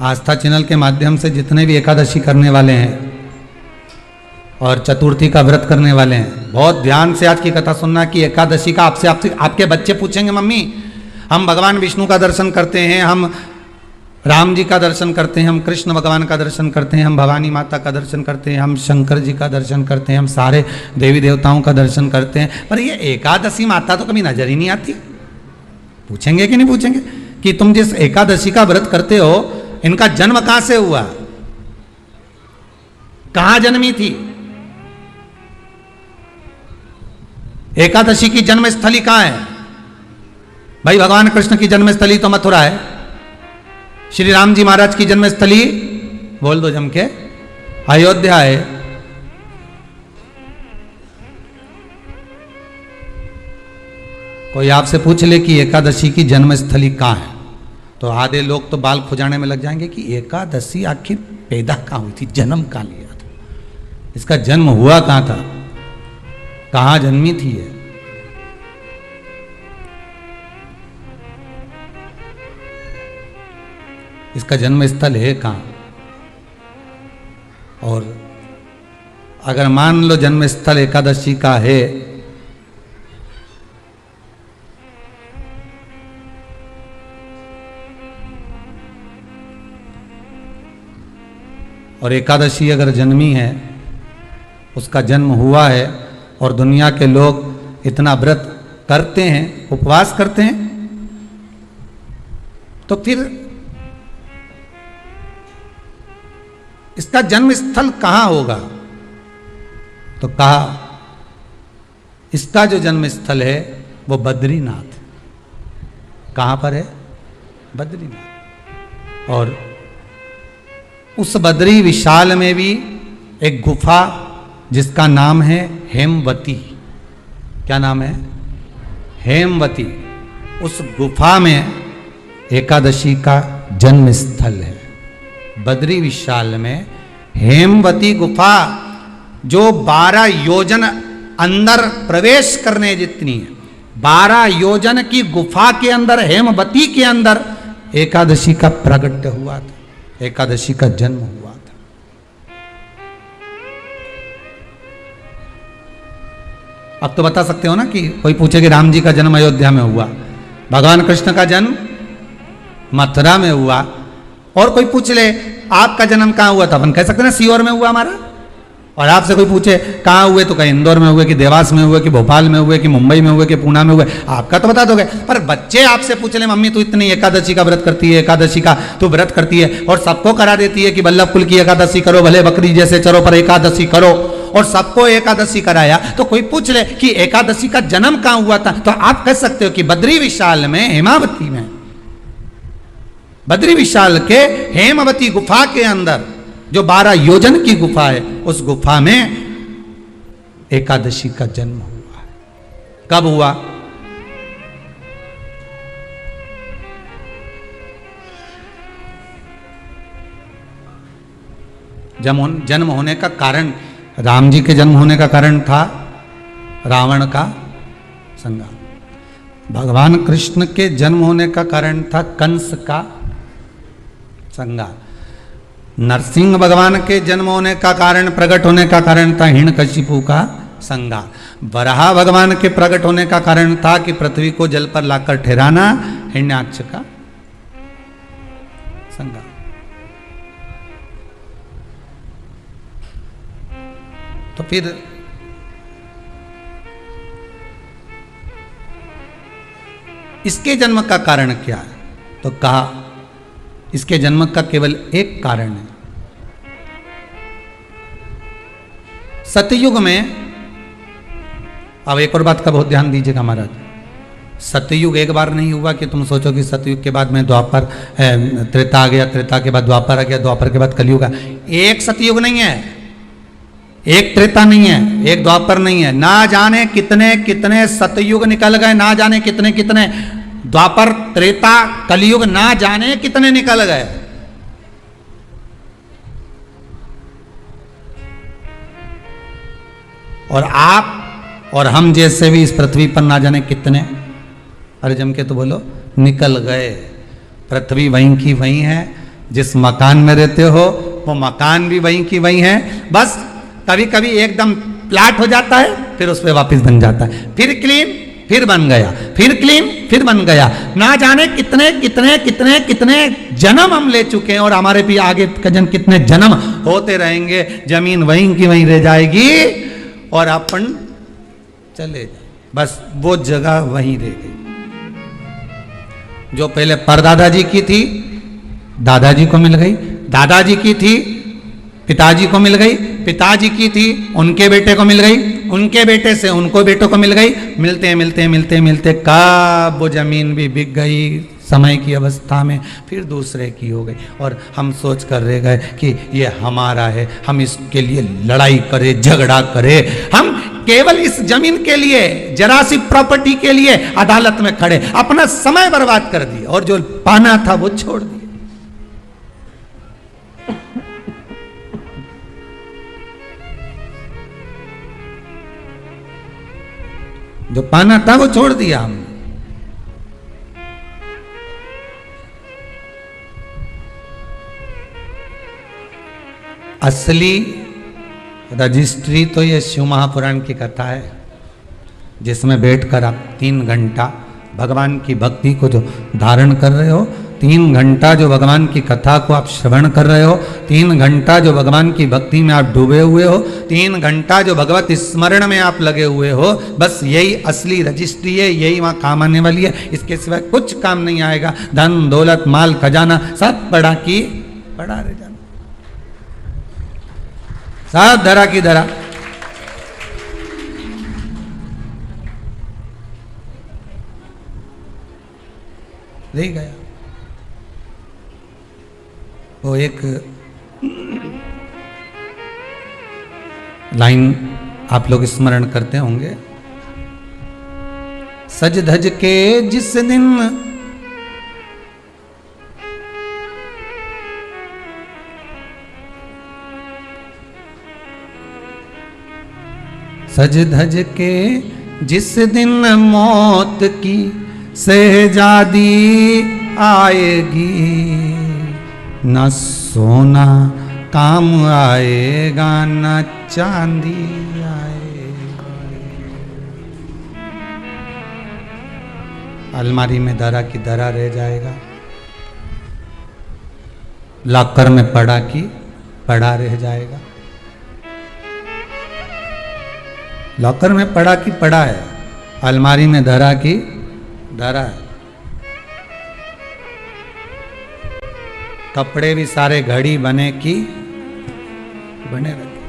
आस्था channel के माध्यम से जितने भी एकादशी करने वाले हैं और चतुर्थी का व्रत करने वाले हैं, बहुत ध्यान से आज की कथा सुनना कि एकादशी का आपसे आपके बच्चे पूछेंगे, मम्मी हम भगवान विष्णु का दर्शन करते हैं, हम राम जी का दर्शन करते हैं, हम कृष्ण भगवान का दर्शन करते हैं, हम भवानी माता का दर्शन करते हैं, हम शंकर जी का दर्शन करते हैं, हम सारे देवी देवताओं का दर्शन करते हैं, पर ये एकादशी माता तो कभी नजर ही नहीं आती। पूछेंगे कि नहीं पूछेंगे कि तुम जिस एकादशी का व्रत करते हो इनका जन्म कहां से हुआ, कहां जन्मी थी, एकादशी की जन्मस्थली कहां है? भाई भगवान कृष्ण की जन्मस्थली तो मथुरा है, श्री राम जी महाराज की जन्मस्थली बोल दो जम के अयोध्या है। कोई आपसे पूछ ले कि एकादशी की जन्मस्थली कहां है तो आधे लोग तो बाल खुजाने में लग जाएंगे कि एकादशी आखिर पैदा कहां हुई थी, जन्म कहां लिया था, इसका जन्म हुआ कहां था, कहां जन्मी थी है। इसका जन्म स्थल है कहां? और अगर मान लो जन्म स्थल एकादशी का है और एकादशी अगर जन्मी है, उसका जन्म हुआ है और दुनिया के लोग इतना व्रत करते हैं, उपवास करते हैं, तो फिर इसका जन्म स्थल कहां होगा? तो कहा इसका जो जन्म स्थल है वो बद्रीनाथ। कहां पर है? बद्रीनाथ। और उस बद्री विशाल में भी एक गुफा जिसका नाम है हेमवती। क्या नाम है? हेमवती। उस गुफा में एकादशी का जन्म स्थल है। बद्री विशाल में हेमवती गुफा जो 12 योजन अंदर प्रवेश करने जितनी है, 12 योजन की गुफा के अंदर, हेमवती के अंदर एकादशी का प्रगट हुआ था, एकादशी का जन्म हुआ था। अब तो बता सकते हो ना कि कोई पूछे कि राम जी का जन्म अयोध्या में हुआ, भगवान कृष्ण का जन्म मथुरा में हुआ, और कोई पूछ ले आपका जन्म कहां हुआ था, अपन कह सकते ना सीहोर में हुआ हमारा। और आपसे कोई पूछे कहां हुए तो कहीं इंदौर में हुए, कि देवास में हुए, कि भोपाल में हुए, कि मुंबई में हुए, कि पूना में हुए, आपका तो बता दोगे। पर बच्चे आपसे पूछ ले मम्मी तू इतनी एकादशी का व्रत करती है, एकादशी का तू व्रत करती है और सबको करा देती है कि बल्लभ कुल की एकादशी करो, भले बकरी जैसे चरो पर एकादशी करो, और सबको एकादशी कराया, तो कोई पूछ ले कि एकादशी का जन्म कहां हुआ था, तो आप कह सकते हो कि बद्री विशाल में, हेमावती में, बद्री विशाल के हेमवती गुफा के अंदर जो 12 योजन की गुफा है, उस गुफा में एकादशी का जन्म हुआ है। कब हुआ? जन्म होने का कारण, राम जी के जन्म होने का कारण था रावण का संहार। भगवान कृष्ण के जन्म होने का कारण था कंस का संहार। नरसिंह भगवान के जन्म होने का कारण, प्रकट होने का कारण था हिरण्यकशिपु का संहार। वराह भगवान के प्रकट होने का कारण था कि पृथ्वी को जल पर लाकर ठहराना, हिरण्याक्ष का संहार। तो फिर इसके जन्म का कारण क्या है? तो कहा इसके जन्म का केवल एक कारण है। सतयुग में, अब एक और बात का बहुत ध्यान दीजिएगा महाराज, सतयुग एक बार नहीं हुआ कि तुम सोचो कि सतयुग के बाद में द्वापर, त्रेता आ गया, त्रेता के बाद द्वापर आ गया, द्वापर के बाद कलयुग आ। एक सतयुग नहीं है, एक त्रेता नहीं है, एक द्वापर नहीं है, ना जाने कितने कितने सतयुग निकल गए, ना जाने कितने कितने द्वापर, त्रेता, कलयुग, ना जाने कितने निकल गए। और आप और हम जैसे भी इस पृथ्वी पर ना जाने कितने, अरे जम के तो बोलो, निकल गए। पृथ्वी वहीं की वहीं है, जिस मकान में रहते हो वो मकान भी वहीं की वहीं है, बस कभी कभी एकदम प्लाट हो जाता है, फिर उस पर वापस बन जाता है, फिर क्लीन, फिर बन गया, फिर क्लीन, फिर बन गया। ना जाने कितने कितने कितने कितने जन्म हम ले चुके हैं और हमारे भी आगे कजन कितने जन्म होते रहेंगे। जमीन वहीं की वहीं रह जाएगी और अपन चले जाए, बस वो जगह वहीं रह गई। जो पहले परदादाजी की थी दादाजी को मिल गई, दादाजी की थी पिताजी को मिल गई, पिताजी की थी उनके बेटे को मिल गई, उनके बेटे से उनको बेटों को मिल गई। मिलते मिलते मिलते मिलते कब वो जमीन भी बिक गई समय की अवस्था में, फिर दूसरे की हो गई और हम सोच कर रह गए कि ये हमारा है, हम इसके लिए लड़ाई करें, झगड़ा करें। हम केवल इस जमीन के लिए, जरा सी प्रॉपर्टी के लिए अदालत में खड़े, अपना समय बर्बाद कर दिया और जो पाना था वो छोड़ दिया। जो पाना था वो छोड़ दिया हमने। असली रजिस्ट्री तो ये शिव महापुराण की कथा है, जिसमें बैठकर आप 3 घंटा भगवान की भक्ति को जो धारण कर रहे हो, 3 घंटा जो भगवान की कथा को आप श्रवण कर रहे हो, 3 घंटा जो भगवान की भक्ति में आप डूबे हुए हो, 3 घंटा जो भगवत स्मरण में आप लगे हुए हो, बस यही असली रजिस्ट्री है, यही वहां काम आने वाली है। इसके सिवाय कुछ काम नहीं आएगा। धन दौलत माल खजाना सब पड़ा की पड़ा रह जाना, सब धरा की धरा। रह गया। वो एक लाइन आप लोग स्मरण करते होंगे, सज धज के जिस दिन सज धज के जिस दिन मौत की शहजादी आएगी, न सोना काम आएगा न चांदी आएगा। अलमारी में धरा की धरा रह जाएगा, लॉकर में पड़ा की पड़ा रह जाएगा। लॉकर में पड़ा की पड़ा है, अलमारी में धरा की धरा है। कपड़े भी सारे घड़ी बने की बने रखे,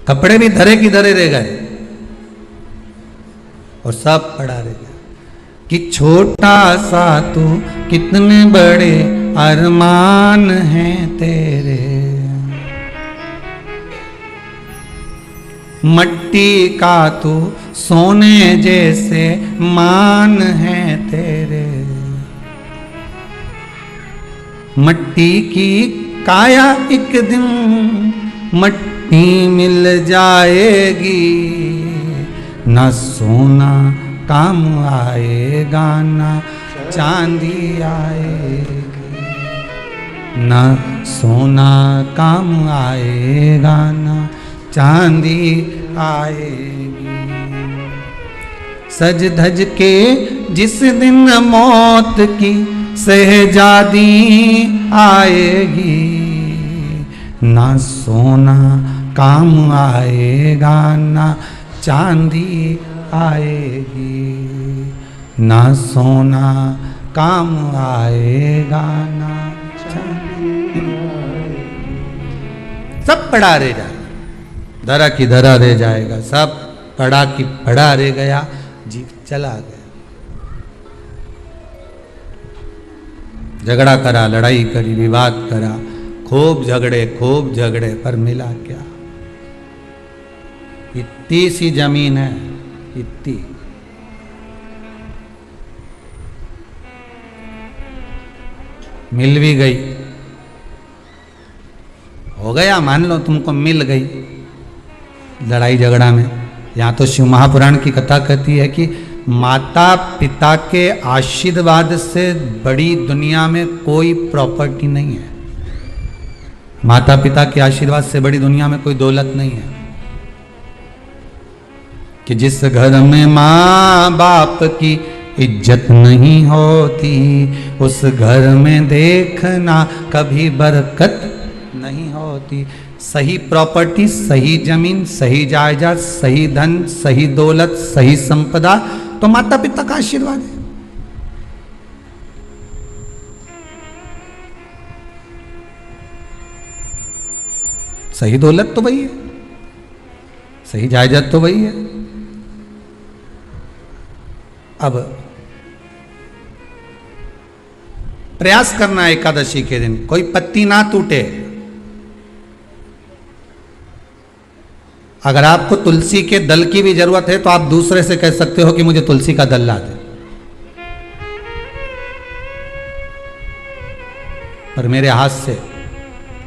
कपड़े भी धरे की धरे रह गए और सब पड़ा रह गया। कि छोटा सा तू कितने बड़े अरमान हैं तेरे, मट्टी का तू सोने जैसे मान है तेरे। मट्टी की काया एक दिन मट्टी मिल जाएगी, न सोना काम आएगा न चांदी आएगी, न सोना काम आएगा न चांदी आएगी। सज धज के जिस दिन मौत की शहजादी आएगी, ना सोना काम आएगा ना चांदी आएगी, ना सोना काम आएगा ना चांदी आएगी। सब पड़ा रह जाएगा, धरा की धरा रह जाएगा, सब पड़ा की पड़ा रह गया, जीव चला गया। झगड़ा करा, लड़ाई करी, विवाद करा, खूब झगड़े पर मिला क्या? इतनी सी जमीन है, इतनी। मिल भी गई, हो गया, मान लो तुमको मिल गई लड़ाई झगड़ा में। यहाँ तो शिव महापुराण की कथा कहती है कि माता पिता के आशीर्वाद से बड़ी दुनिया में कोई प्रॉपर्टी नहीं है। माता पिता के आशीर्वाद से बड़ी दुनिया में कोई दौलत नहीं है। कि जिस घर में माँ बाप की इज्जत नहीं होती, उस घर में देखना कभी बरकत नहीं होती। सही प्रॉपर्टी, सही जमीन, सही जायदाद, सही धन, सही दौलत, सही संपदा तो माता पिता का आशीर्वाद है। सही दौलत तो वही है, सही जायदाद तो वही है। अब प्रयास करना एकादशी के दिन कोई पत्ती ना टूटे। अगर आपको तुलसी के दल की भी जरूरत है तो आप दूसरे से कह सकते हो कि मुझे तुलसी का दल ला दे, पर मेरे हाथ से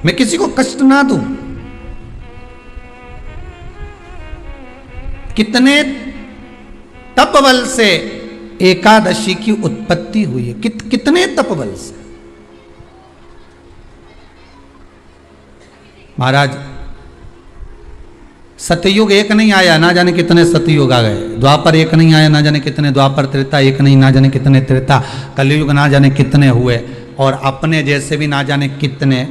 मैं किसी को कष्ट ना दूं। कितने तपबल से एकादशी की उत्पत्ति हुई है, कितने तपबल से। महाराज सतयुग एक नहीं आया, ना जाने कितने सतयुग आ गए। द्वापर एक नहीं आया, ना जाने कितने द्वापर। त्रेता एक नहीं, ना जाने कितने त्रेता। कलयुग ना जाने कितने हुए, और अपने जैसे भी ना जाने कितने।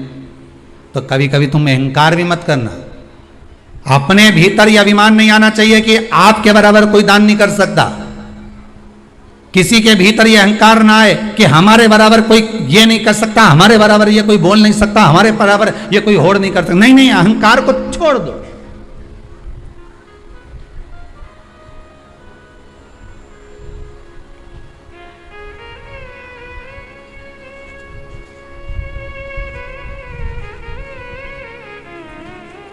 तो कभी कभी तुम अहंकार भी मत करना। अपने भीतर ये अभिमान नहीं आना चाहिए कि आपके बराबर कोई दान नहीं कर सकता। किसी के भीतर ये अहंकार ना आए कि हमारे बराबर कोई ये नहीं कर सकता, हमारे बराबर ये कोई बोल नहीं सकता, हमारे बराबर ये कोई होड़ नहीं कर सकता। नहीं नहीं, अहंकार को छोड़ दो।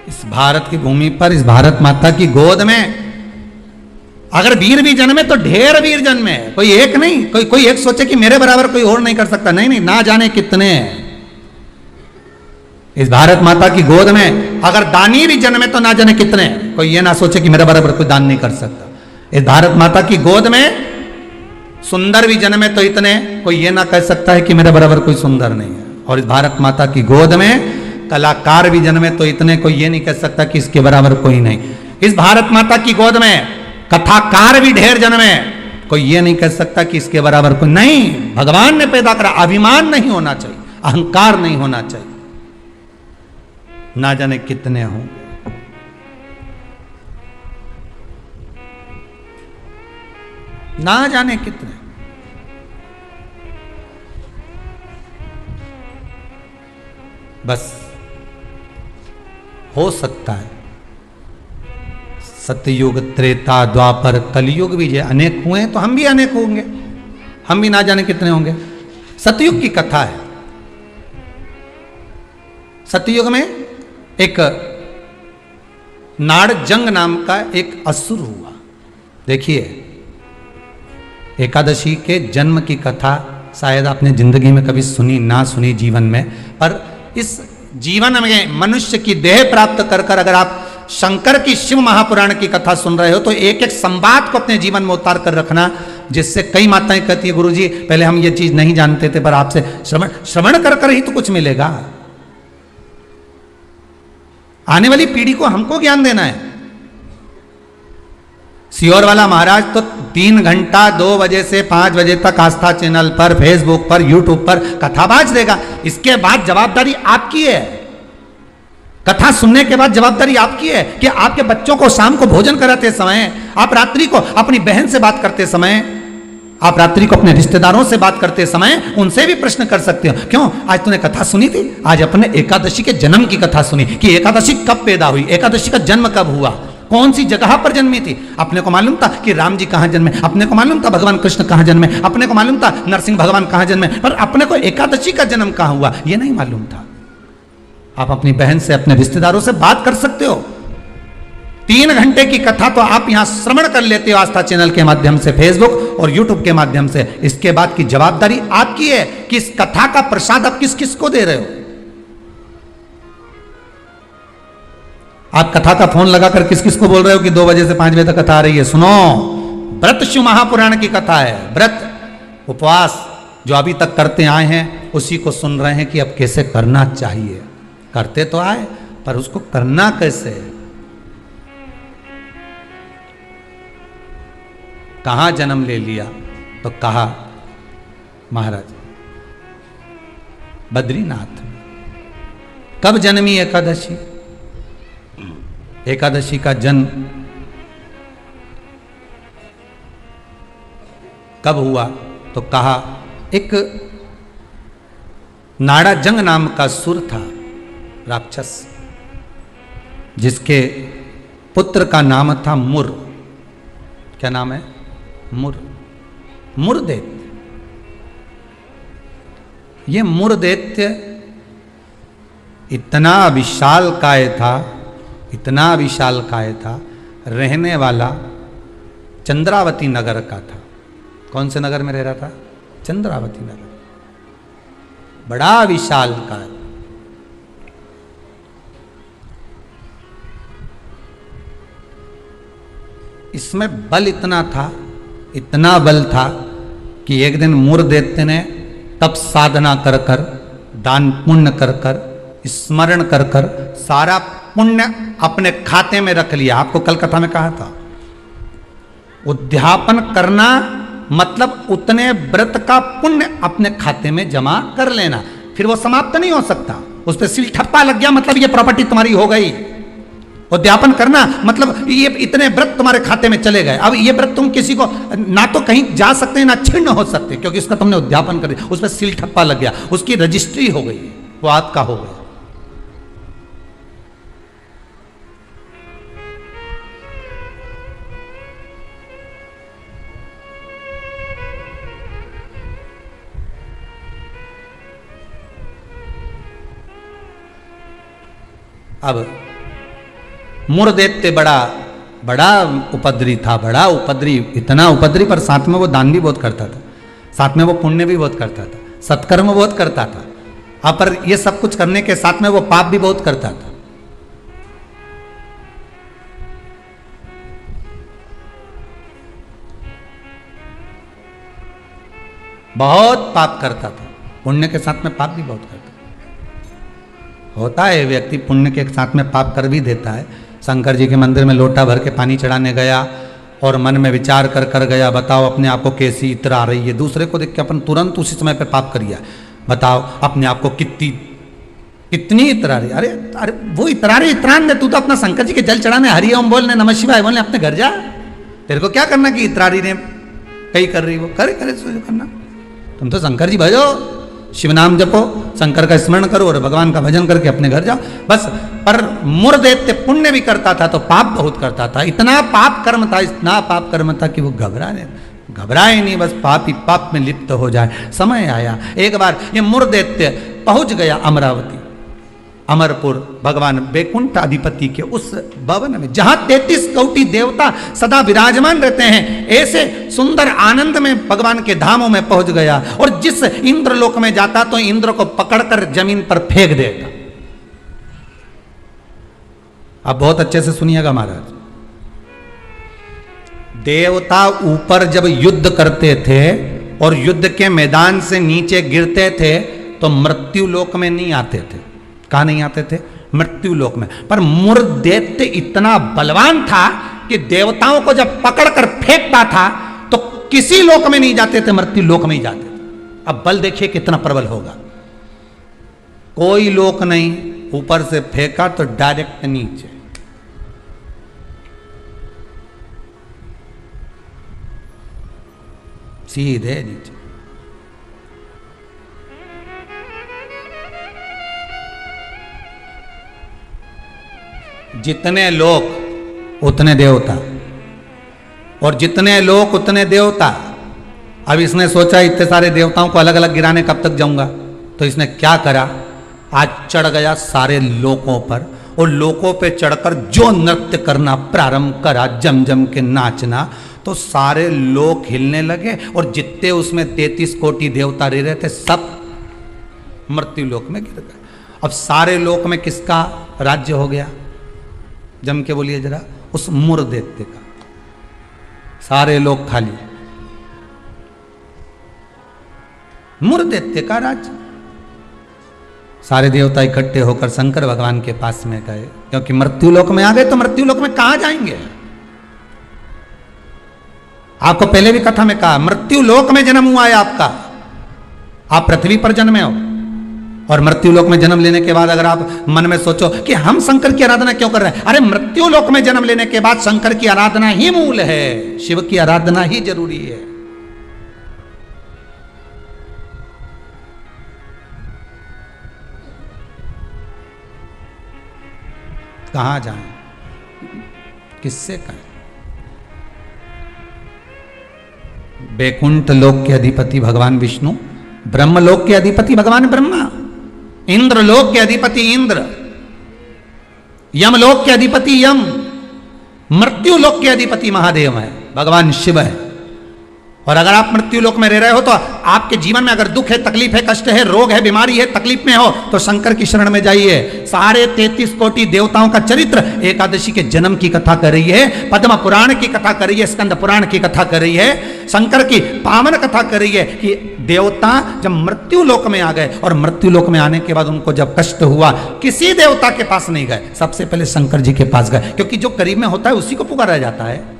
इस भारत की भूमि पर, इस भारत माता की गोद में अगर वीर भी जन्मे तो ढेर वीर जन्मे। कोई एक नहीं, कोई एक सोचे कि मेरे बराबर कोई और नहीं कर सकता। नहीं नहीं, ना जाने कितने। इस भारत माता की गोद में अगर दानी भी जन्मे तो ना जाने कितने। कोई ये ना सोचे कि मेरे बराबर कोई दान नहीं कर सकता। इस भारत माता की गोद में सुंदर भी जन्मे तो इतने। कोई ये ना कह सकता है कि मेरे बराबर कोई सुंदर नहीं है। और इस भारत माता की गोद में कलाकार भी जन्मे तो इतने। कोई ये नहीं कह सकता कि इसके बराबर कोई नहीं। इस भारत माता की गोद में कथाकार भी ढेर जन्मे। कोई ये नहीं कह सकता कि इसके बराबर कोई नहीं। भगवान ने पैदा करा। अभिमान नहीं होना चाहिए, अहंकार नहीं होना चाहिए। ना जाने कितने हों। ना जाने कितने। बस हो सकता है सतयुग, त्रेता, द्वापर, कलयुग भी जो अनेक हुए तो हम भी अनेक होंगे। हम भी ना जाने कितने होंगे। सतयुग की कथा है। सतयुग में एक नाड़जंग नाम का एक असुर हुआ। देखिए, एकादशी के जन्म की कथा शायद आपने जिंदगी में कभी सुनी ना सुनी जीवन में, पर इस जीवन में मनुष्य की देह प्राप्त कर कर अगर आप शंकर की शिव महापुराण की कथा सुन रहे हो तो एक एक संवाद को अपने जीवन में उतार कर रखना, जिससे कई माताएं कहती है गुरुजी पहले हम ये चीज नहीं जानते थे, पर आपसे श्रवण कर कर ही तो कुछ मिलेगा। आने वाली पीढ़ी को हमको ज्ञान देना है। सियोर वाला महाराज तो 3 घंटा 2 बजे से 5 बजे तक आस्था चैनल पर, फेसबुक पर, यूट्यूब पर कथाबाज देगा। इसके बाद जवाबदारी आपकी है। कथा सुनने के बाद जवाबदारी आपकी है कि आपके बच्चों को शाम को भोजन कराते समय, आप रात्रि को अपनी बहन से बात करते समय, आप रात्रि को अपने रिश्तेदारों से बात करते समय उनसे भी प्रश्न कर सकते हो। क्यों आज तूने कथा सुनी थी? आज अपने एकादशी के जन्म की कथा सुनी कि एकादशी कब पैदा हुई, एकादशी का जन्म कब हुआ, कौन सी जगह पर जन्मी थी। अपने को मालूम था कि राम जी कहां जन्मे, अपने को मालूम था भगवान कृष्ण कहां जन्मे, अपने को मालूम था नरसिंह भगवान कहां जन्मे, पर अपने को एकादशी का जन्म कहां हुआ यह नहीं मालूम था। आप अपनी बहन से, अपने रिश्तेदारों से बात कर सकते हो। 3 घंटे की कथा तो आप यहां श्रवण कर लेते हो आस्था चैनल के माध्यम से, फेसबुक और यूट्यूब के माध्यम से। इसके बाद की जवाबदारी आपकी है कि इस कथा का प्रसाद आप किस किस को दे रहे हो। आप कथा का फोन लगाकर किस किस को बोल रहे हो कि 2 बजे से 5 बजे तक कथा आ रही है, सुनो। व्रत शिव महापुराण की कथा है। व्रत उपवास जो अभी तक करते आए हैं उसी को सुन रहे हैं कि अब कैसे करना चाहिए। करते तो आए पर उसको करना कैसे है। कहां जन्म ले लिया तो कहा महाराज बद्रीनाथ में। कब जन्मी एकादशी? एकादशी का जन्म कब हुआ तो कहा एक नाड़ाजंग नाम का सुर था, राक्षस, जिसके पुत्र का नाम था मुर। क्या नाम है? मुर। मुरदैत्य। ये मुरदैत्य इतना विशाल काय था, इतना विशाल काय था, रहने वाला चंद्रावती नगर का था। कौन से नगर में रह रहा था? चंद्रावती नगर। बड़ा विशाल काय। इसमें बल इतना था, इतना बल था कि एक दिन मुरदैत्य ने तप साधना कर कर, दान पुण्य कर कर, स्मरण कर कर सारा पुण्य अपने खाते में रख लिया। आपको कल कथा में कहा था, उद्यापन करना मतलब उतने व्रत का पुण्य अपने खाते में जमा कर लेना, फिर वो समाप्त नहीं हो सकता। उस पर सील ठप्पा लग गया मतलब ये प्रॉपर्टी तुम्हारी हो गई। उद्यापन करना मतलब ये इतने व्रत तुम्हारे खाते में चले गए। अब ये व्रत तुम किसी को ना तो कहीं जा सकते ना छिन्न हो सकते, क्योंकि उसका तुमने उद्यापन कर दिया, उस पर सील ठप्पा लग गया, उसकी रजिस्ट्री हो गई, वो आपका हो गया। अब मुरदैत्य बड़ा बड़ा उपद्री था, बड़ा उपद्री, इतना उपद्री, पर साथ में वो दान भी बहुत करता था, साथ में वो पुण्य भी बहुत करता था, सत्कर्म बहुत करता था। अब पर ये सब कुछ करने के साथ में वो पाप भी बहुत करता था। बहुत पाप करता था, पुण्य के साथ में पाप भी बहुत करता था। होता है व्यक्ति पुण्य के साथ में पाप कर भी देता है। शंकर जी के मंदिर में लोटा भर के पानी चढ़ाने गया और मन में विचार कर कर गया, बताओ अपने आप को कैसी इतर आ रही है। दूसरे को देख के अपन तुरंत उसी समय पे पाप कर लिया। बताओ अपने आप को कितनी इतर आ रही। अरे अरे वो इतरा रही, इतरान दे, तू तो अपना शंकर जी के जल चढ़ाने, हरि ओम बोलने, नमः शिवाय बोलने, अपने घर जा। तेरे को क्या करना कि इतरा रही ने कहीं कर रही, वो करे करे करना। तुम तो शंकर जी भजो, शिव नाम जपो, शंकर का स्मरण करो और भगवान का भजन करके अपने घर जाओ बस। पर मुरदैत्य पुण्य भी करता था तो पाप बहुत करता था। इतना पाप कर्म था, इतना पाप कर्म था कि वो घबराए नहीं, बस पाप ही पाप में लिप्त हो जाए। समय आया, एक बार ये मुरदैत्य पहुंच गया अमरावती, अमरपुर, भगवान वैकुंठ अधिपति के उस भवन में जहां 33 कोटि देवता सदा विराजमान रहते हैं। ऐसे सुंदर आनंद में भगवान के धामों में पहुंच गया और जिस इंद्रलोक में जाता तो इंद्र को पकड़कर जमीन पर फेंक देता। अब बहुत अच्छे से सुनिएगा महाराज, देवता ऊपर जब युद्ध करते थे और युद्ध के मैदान से नीचे गिरते थे तो मृत्यु लोक में नहीं आते थे। कहां नहीं आते थे? मृत्यु लोक में। पर मुरदैत्य इतना बलवान था कि देवताओं को जब पकड़कर फेंकता था तो किसी लोक में नहीं जाते थे, मृत्यु लोक में ही जाते थे। अब बल देखिए कितना प्रबल होगा। कोई लोक नहीं, ऊपर से फेंका तो डायरेक्ट नीचे। सीधे नीचे। जितने लोक उतने देवता, और जितने लोक उतने देवता। अब इसने सोचा इतने सारे देवताओं को अलग अलग गिराने कब तक जाऊंगा, तो इसने क्या करा, आज चढ़ गया सारे लोकों पर और लोकों पे चढ़कर जो नृत्य करना प्रारंभ करा, जम जम के नाचना, तो सारे लोक हिलने लगे और जितने उसमें 33 कोटि देवता रह रहे थे सब मृत्यु लोक में गिर गए। अब सारे लोक में किसका राज्य हो गया? जम के बोलिए जरा, उस मुरदैत्य का। सारे लोग खाली। मूर्दैत्य का राज्य। सारे देवता इकट्ठे होकर शंकर भगवान के पास में गए, क्योंकि मृत्यु लोक में आ गए तो मृत्यु लोक में कहां जाएंगे। आपको पहले भी कथा में कहा, मृत्यु लोक में जन्म हुआ है आपका। आप पृथ्वी पर जन्मे हो और मृत्यु लोक में जन्म लेने के बाद अगर आप मन में सोचो कि हम शंकर की आराधना क्यों कर रहे हैं, अरे मृत्यु लोक में जन्म लेने के बाद शंकर की आराधना ही मूल है, शिव की आराधना ही जरूरी है। कहां जाएं, किससे कहें। बैकुंठ लोक के अधिपति भगवान विष्णु, ब्रह्मलोक के अधिपति भगवान ब्रह्मा, इंद्र लोक के अधिपति इंद्र, यमलोक के अधिपति यम, मृत्यु लोक के अधिपति महादेव है, भगवान शिव है। और अगर आप मृत्यु लोक में रह रहे हो तो आपके जीवन में अगर दुख है, तकलीफ है, कष्ट है, रोग है, बीमारी है, तकलीफ में हो तो शंकर की शरण में जाइए। सारे 33 कोटि देवताओं का चरित्र एकादशी के जन्म की कथा कर रही है, पद्म पुराण की कथा कर रही है, स्कंद पुराण की कथा कर रही है, शंकर की पावन कथा कर रही है कि देवता जब मृत्यु लोक में आ गए और मृत्यु लोक में आने के बाद उनको जब कष्ट हुआ, किसी देवता के पास नहीं गए, सबसे पहले शंकर जी के पास गए, क्योंकि जो करीब में होता है उसी को पुकारा जाता है।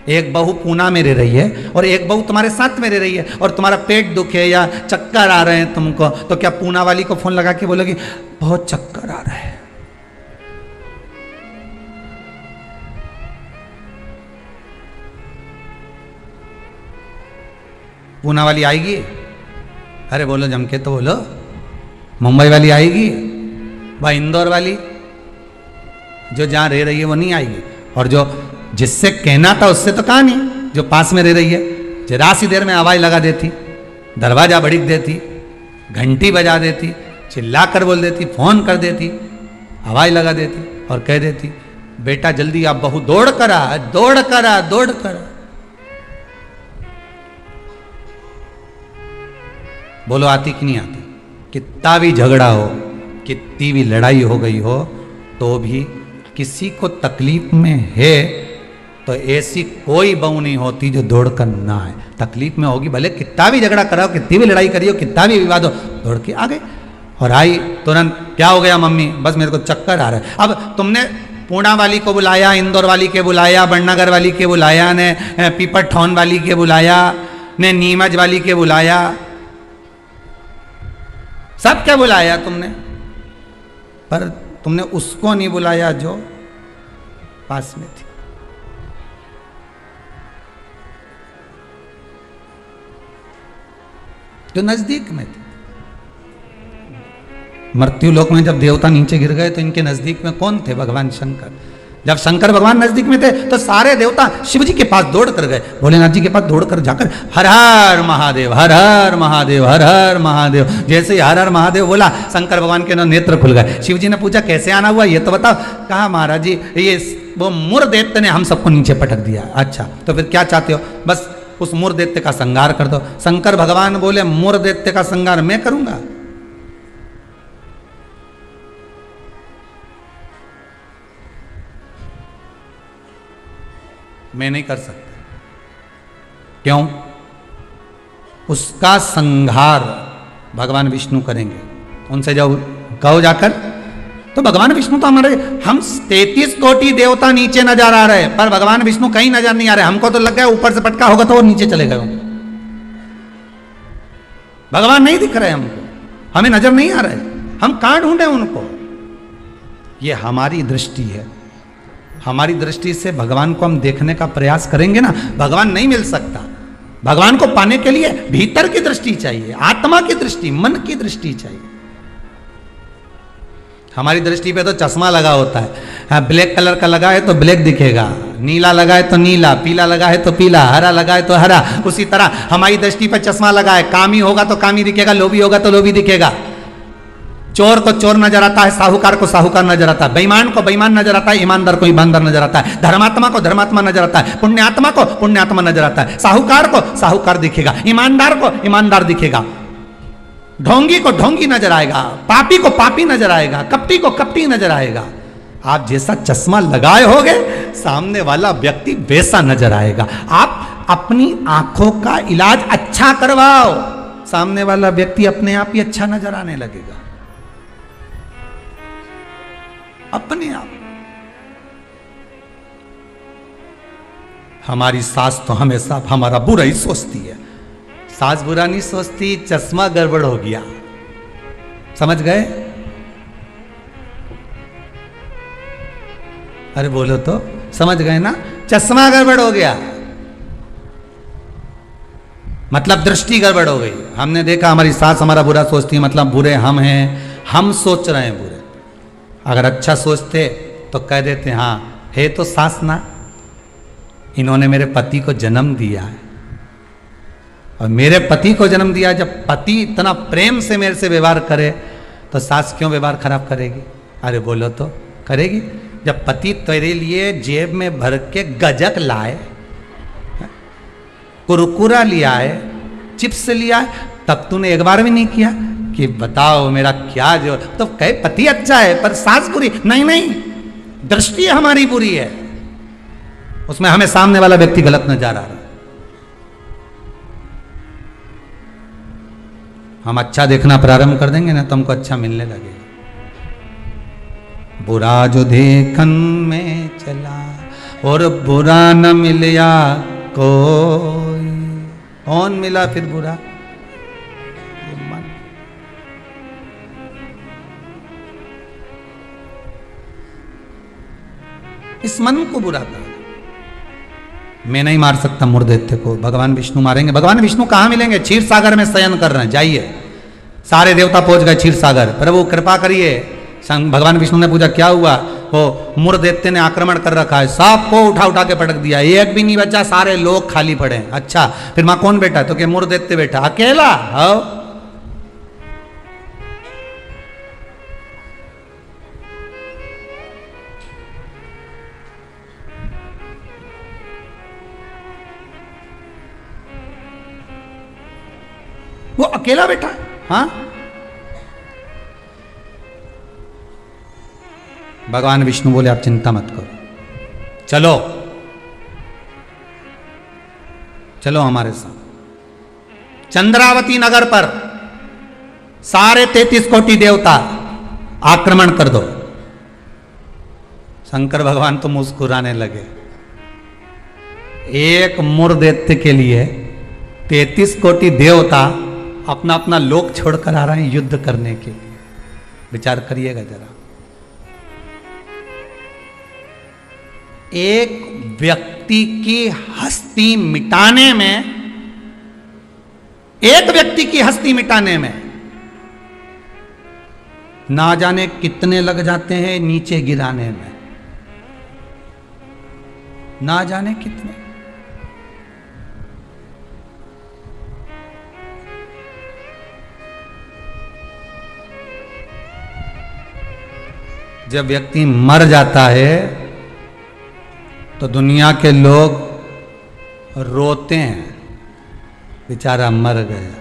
एक बहू पूना में रह रही है और एक बहू तुम्हारे साथ में रह रही है और तुम्हारा पेट दुखे या चक्कर आ रहे हैं तुमको, तो क्या पूना वाली को फोन लगा के बोलोगी बहुत चक्कर आ रहे हैं? पूना वाली आएगी? अरे बोलो जम के तो बोलो। मुंबई वाली आएगी? भाई इंदौर वाली जो जहां रह रही है वो नहीं आएगी। और जो जिससे कहना था उससे तो कहा नहीं, जो पास में रह रही है, जरा सी देर में आवाज लगा देती, दरवाजा बड़क देती, घंटी बजा देती, चिल्ला कर बोल देती, फोन कर देती, आवाज लगा देती और कह देती बेटा जल्दी आप बहू दौड़ कर आ, दौड़ कर आ, दौड़ कर आ। बोलो आती कि नहीं आती? कितना भी झगड़ा हो, कितनी भी लड़ाई हो गई हो, तो भी किसी को तकलीफ में है तो ऐसी कोई बहू नहीं होती जो दौड़कर ना आए। तकलीफ में होगी, भले कितना भी झगड़ा कराओ, कितनी भी लड़ाई करियो, कितना भी विवाद हो, दौड़ के आ गए और आई तुरंत। क्या हो गया मम्मी? बस मेरे को चक्कर आ रहा है। अब तुमने पूना वाली को बुलाया, इंदौर वाली के बुलाया, बड़नगर वाली के बुलाया, ने पीपरठौन वाली के बुलाया, ने नीमच वाली के बुलाया, सब क्या बुलाया तुमने, पर तुमने उसको नहीं बुलाया जो पास में थी। जो नजदीक में थे। मृत्यु लोक में जब देवता नीचे गिर गए तो इनके नजदीक में कौन थे? भगवान शंकर। जब शंकर भगवान नजदीक में थे तो सारे देवता शिव जी के पास दौड़ कर गए, भोलेनाथ जी के पास दौड़ कर जाकर हर हर महादेव, हर हर महादेव, हर हर महादेव। जैसे ही हर हर महादेव बोला, शंकर भगवान के नेत्र खुल गए। शिव जी ने पूछा कैसे आना हुआ ये तो बताओ। कहा महाराज जी ये वो मुर दैत्य ने हम सबको नीचे पटक दिया। अच्छा तो फिर क्या चाहते हो? बस उस मुर दैत्य का संहार कर दो। शंकर भगवान बोले मुर दैत्य का संहार मैं करूंगा? मैं नहीं कर सकता। क्यों? उसका संहार भगवान विष्णु करेंगे। उनसे जाओ कहो जाकर, तो भगवान विष्णु तो हमारे, हम 33 कोटि देवता नीचे नजर आ रहे, पर भगवान विष्णु कहीं नजर नहीं आ रहे। हमको तो लग गया ऊपर से पटका होगा तो वो नीचे चले गए। भगवान नहीं दिख रहे हमको, हमें नजर नहीं आ रहे, हम कहां ढूंढे उनको? ये हमारी दृष्टि है। हमारी दृष्टि से भगवान को हम देखने का प्रयास करेंगे ना, भगवान नहीं मिल सकता। भगवान को पाने के लिए भीतर की दृष्टि चाहिए, आत्मा की दृष्टि, मन की दृष्टि चाहिए। हमारी दृष्टि पे तो चश्मा लगा होता है, ब्लैक कलर का लगा है तो ब्लैक दिखेगा, नीला लगा है तो नीला, पीला लगा है तो पीला, हरा लगा है तो हरा। उसी तरह हमारी दृष्टि पे चश्मा लगा है, कामी होगा तो कामी दिखेगा, लोभी होगा तो लोभी दिखेगा। चोर को चोर नजर आता है, साहूकार को साहूकार नजर आता है, बेईमान को बेईमान नजर आता है, ईमानदार को ईमानदार नजर आता है, धर्मात्मा को धर्मात्मा नजर आता है, पुण्यात्मा को पुण्यात्मा नजर आता है, साहूकार को साहूकार दिखेगा, ईमानदार को ईमानदार दिखेगा, ढोंगी को ढोंगी नजर आएगा, पापी को पापी नजर आएगा, कपटी को कपटी नजर आएगा। आप जैसा चश्मा लगाए होगे सामने वाला व्यक्ति वैसा नजर आएगा। आप अपनी आंखों का इलाज अच्छा करवाओ, सामने वाला व्यक्ति अपने आप ही अच्छा नजर आने लगेगा, अपने आप। हमारी सास तो हमेशा हमारा बुरा ही सोचती है। सास बुरा नहीं सोचती, चश्मा गड़बड़ हो गया, समझ गए? अरे बोलो तो, समझ गए ना? चश्मा गड़बड़ हो गया मतलब दृष्टि गड़बड़ हो गई। हमने देखा हमारी सास हमारा बुरा सोचती है, मतलब बुरे हम हैं, हम सोच रहे हैं बुरे। अगर अच्छा सोचते तो कह देते हाँ है तो सास ना, इन्होंने मेरे पति को जन्म दिया है, और मेरे पति को जन्म दिया। जब पति इतना प्रेम से मेरे से व्यवहार करे तो सास क्यों व्यवहार खराब करेगी? अरे बोलो तो, करेगी? जब पति तेरे लिए जेब में भर के गजक लाए, कुरकुरा लिया है, चिप्स लिया है, तब तूने एक बार भी नहीं किया कि बताओ मेरा क्या जो, तो कहे पति अच्छा है पर सास बुरी? नहीं नहीं, दृष्टि हमारी बुरी है, उसमें हमें सामने वाला व्यक्ति गलत नजर आ रहा है। हम अच्छा देखना प्रारंभ कर देंगे ना तो हमको अच्छा मिलने लगेगा। बुरा जो देखन में चला और बुरा न मिलया कोई, कौन मिला फिर बुरा? ये मन। इस मन को बुरा कहा। मैं नहीं मार सकता मुर्देत्य को, भगवान विष्णु मारेंगे। भगवान विष्णु कहाँ मिलेंगे? क्षीर सागर में शयन कर रहे हैं, जाइए। सारे देवता पहुंच गए क्षीर सागर। प्रभु कृपा करिए। भगवान विष्णु ने पूछा क्या हुआ? वो मुर्देत्य ने आक्रमण कर रखा है, सबको उठा उठा के पटक दिया, एक भी नहीं बचा, सारे लोग खाली पड़े। अच्छा फिर मां कौन बैठा? तो क्या मुर्देत्य बैठा अकेला? हो वो अकेला बैठा है। हाँ, भगवान विष्णु बोले आप चिंता मत करो, चलो चलो हमारे साथ। चंद्रावती नगर पर सारे 33 कोटि देवता आक्रमण कर दो। शंकर भगवान तो मुस्कुराने लगे। एक मुर्दैत्य के लिए 33 कोटि देवता अपना अपना लोक छोड़कर आ रहे हैं युद्ध करने के लिए। विचार करिएगा जरा। एक व्यक्ति की हस्ती मिटाने में, एक व्यक्ति की हस्ती मिटाने में ना जाने कितने लग जाते हैं नीचे गिराने में, ना जाने कितने। जब व्यक्ति मर जाता है तो दुनिया के लोग रोते हैं, बेचारा मर गया।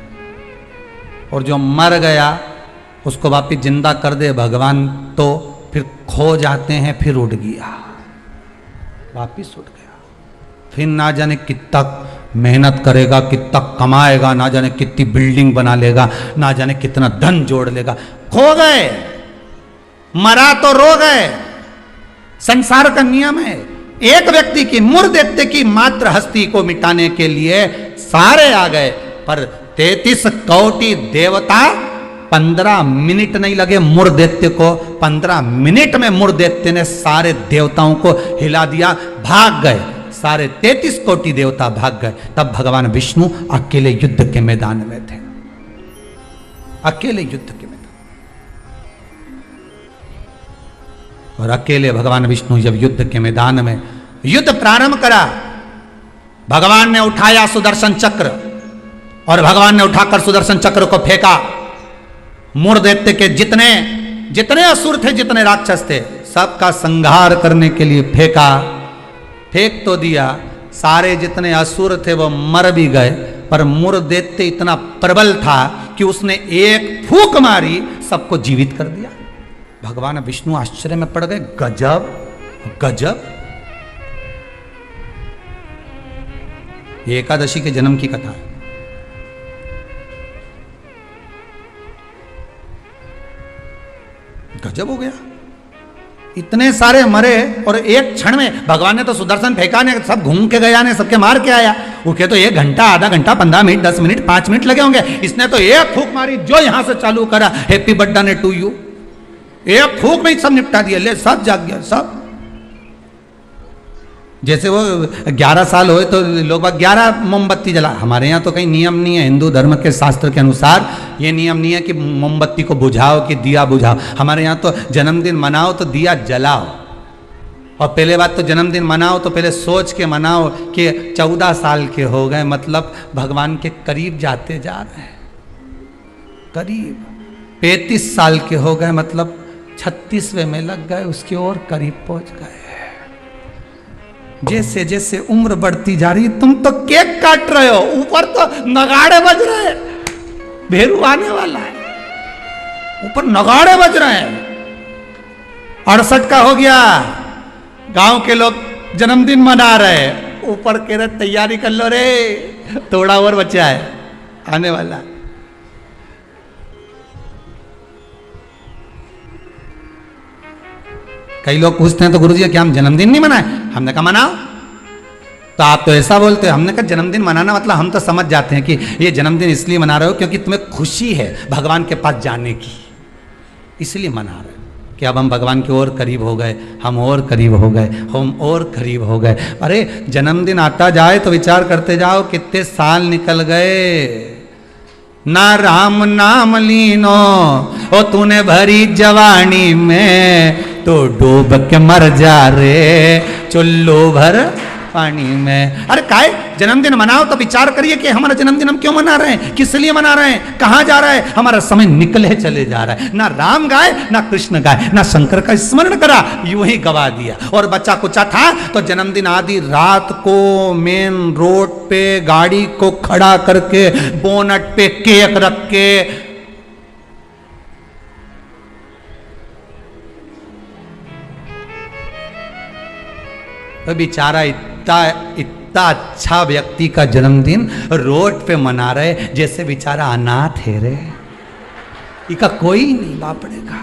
और जो मर गया उसको वापिस जिंदा कर दे भगवान तो फिर खो जाते हैं, फिर उड़ गया, वापिस उड़ गया। फिर ना जाने कितना मेहनत करेगा, कितना कमाएगा, ना जाने कितनी बिल्डिंग बना लेगा, ना जाने कितना धन जोड़ लेगा, खो गए। मरा तो रो गए। संसार का नियम है। एक व्यक्ति की मुर्दैत्य की मात्र हस्ती को मिटाने के लिए सारे आ गए, पर 33 कोटि देवता 15 मिनट नहीं लगे मुर्दैत्य को। 15 मिनट में मुर्दैत्य ने सारे देवताओं को हिला दिया, भाग गए। सारे 33 कोटि देवता भाग गए। तब भगवान विष्णु अकेले युद्ध के मैदान में थे, अकेले युद्ध के मैदान। और अकेले भगवान विष्णु जब युद्ध के मैदान में युद्ध प्रारंभ करा, भगवान ने उठाया सुदर्शन चक्र और भगवान ने उठाकर सुदर्शन चक्र को फेंका। मुर्दैत्य के जितने जितने असुर थे, जितने राक्षस थे, सबका संहार करने के लिए फेंका। फेंक तो दिया, सारे जितने असुर थे वो मर भी गए, पर मुर्दैत्य इतना प्रबल था कि उसने एक फूंक मारी, सबको जीवित कर दिया। भगवान विष्णु आश्चर्य में पड़ गए, गजब गजब। ये एकादशी के जन्म की कथा है। गजब हो गया, इतने सारे मरे और एक क्षण में भगवान ने तो सुदर्शन फेंका ने, सब घूम के गया ने, सबके मार के आया। उनके तो 1 घंटा, आधा घंटा, 15 मिनट, 10 मिनट, 5 मिनट लगे होंगे। इसने तो एक फूंक मारी, जो यहां से चालू करा, हैप्पी बर्थडे टू यू, एक फूंक में सब निपटा दिया, ले सब जाग गया सब। जैसे वो 11 साल हुए तो लोग 11 मोमबत्ती जला। हमारे यहाँ तो कहीं नियम नहीं है, हिंदू धर्म के शास्त्र के अनुसार ये नियम नहीं है कि मोमबत्ती को बुझाओ कि दिया बुझाओ। हमारे यहाँ तो जन्मदिन मनाओ तो दिया जलाओ। और पहले बात तो जन्मदिन मनाओ तो पहले सोच के मनाओ कि 14 साल के हो गए, मतलब भगवान के करीब जाते जा रहे हैं, करीब 35 साल के हो गए, मतलब 36वें में लग गए, उसकी ओर करीब पहुंच गए। जैसे जैसे उम्र बढ़ती जा रही, तुम तो केक काट रहे हो, ऊपर तो नगाड़े बज रहे हैं, भेरू आने वाला है, ऊपर नगाड़े बज रहे हैं। 68 का हो गया, गांव के लोग जन्मदिन मना रहे हैं, ऊपर कह रहे तैयारी कर लो रे, थोड़ा और बचा है, आने वाला। कई लोग पूछते हैं तो गुरुजी क्या हम जन्मदिन नहीं मनाए? हमने कहा मनाओ। तो आप तो ऐसा बोलते हो। हमने कहा जन्मदिन मनाना मतलब हम तो समझ जाते हैं कि ये जन्मदिन इसलिए मना रहे हो क्योंकि तुम्हें खुशी है भगवान के पास जाने की, इसलिए मना रहे हो कि अब हम भगवान के और करीब हो गए, हम और करीब हो गए, हम और करीब हो गए। अरे जन्मदिन आता जाए तो विचार करते जाओ कितने साल निकल गए। ना राम नाम लीनो ओ तूने भरी जवानी में, तो डूब के मर जा रे चुल्लू भर पानी में। अरे काहे जन्मदिन मनाओ तो विचार करिए कि हमारा जन्मदिन हम क्यों मना रहे हैं, किस लिए मना रहे हैं, कहाँ जा रहा है, हमारा समय निकले चले जा रहा है। ना राम गाए, ना कृष्ण गाए, ना शंकर का स्मरण करा, यूं ही गवा दिया। और बच्चा कुचा था तो जन्मदिन आदि रात को मेन रोड पे गाड़ी को खड़ा करके बोनट पे केक रख के तो बेचारा इतना अच्छा व्यक्ति का जन्मदिन रोड पे मना रहे जैसे बेचारा अनाथ है रे, इका कोई नहीं बापड़ेगा।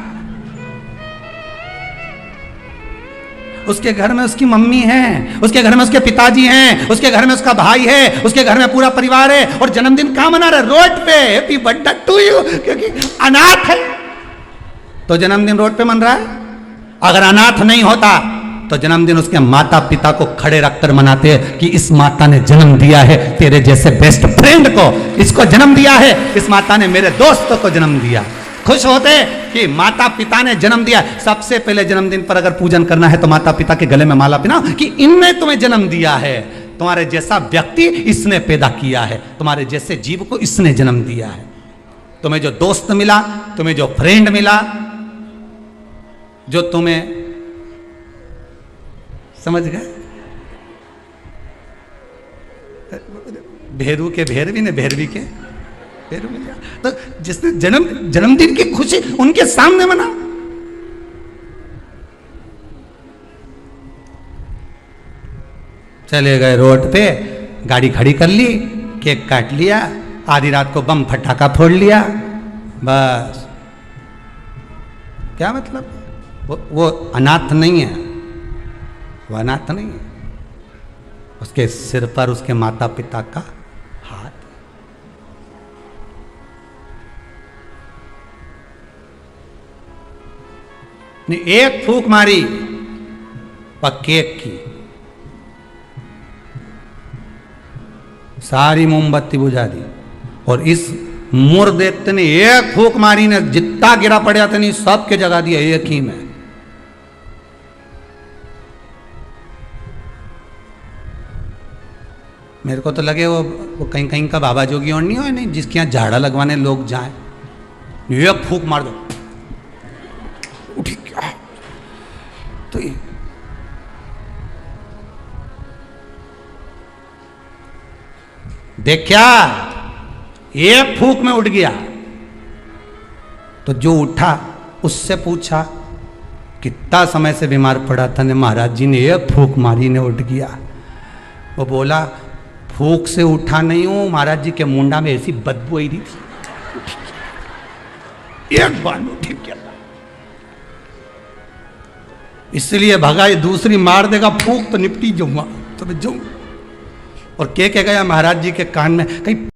उसके घर में उसकी मम्मी है, उसके घर में उसके पिताजी हैं, उसके घर में उसका भाई है, उसके घर में पूरा परिवार है, और जन्मदिन कहां मना रहे? रोड पे, हैप्पी बर्थडे टू यू, क्योंकि अनाथ है तो जन्मदिन रोड पे मन रहा है। अगर अनाथ नहीं होता तो जन्मदिन उसके माता पिता को खड़े रखकर मनाते हैं कि इस माता ने जन्म दिया है तेरे जैसे बेस्ट फ्रेंड को, इसको जन्म दिया है, इस माता ने मेरे दोस्तों को जन्म दिया। खुश होते कि माता पिता ने जन्म दिया। सबसे पहले जन्मदिन पर अगर पूजन करना है तो माता पिता के गले में माला पहनाओ कि इनने तुम्हें जन्म दिया है, तुम्हारे जैसा व्यक्ति इसने पैदा किया है, तुम्हारे जैसे जीव को इसने जन्म दिया है। तुम्हें जो दोस्त मिला, तुम्हें जो फ्रेंड मिला, जो तुम्हें, समझ गए, भेरू के भेरवी ने भेरवी के भेरू मिल गया। तो जिसने जन्मदिन की खुशी उनके सामने मना। चले गए रोड पे, गाड़ी खड़ी कर ली, केक काट लिया, आधी रात को बम फटाका फोड़ लिया, बस। क्या मतलब? वो अनाथ नहीं है, वो अनाथ नहीं है, उसके सिर पर उसके माता पिता का हाथ। ने एक फूंक मारी केक की, सारी मोमबत्ती बुझा दी। और इस मुर देखते ने एक फूंक मारी ने जितना गिरा पड़ा था नहीं सब के जगा दिया एक ही में। मेरे को तो लगे वो कहीं कहीं का बाबा जोगी और नहीं हो, नहीं जिसके यहाँ झाड़ा लगवाने लोग जाए, एक फूंक मार दो उठी क्या तो ये देख क्या एक फूंक में उठ गया। तो जो उठा उससे पूछा कितना समय से बीमार पड़ा था ने महाराज जी ने एक फूंक मारी ने उठ गया। वो बोला फूंक से उठा नहीं हूं, महाराज जी के मुंडा में ऐसी बदबू आई रही थी, एक बार में उठ गया। इसलिए भगा, ये दूसरी मार देगा फूंक तो निपटी जाऊंगा, तो मैं जाऊंगा। और कह गया महाराज जी के कान में, कहीं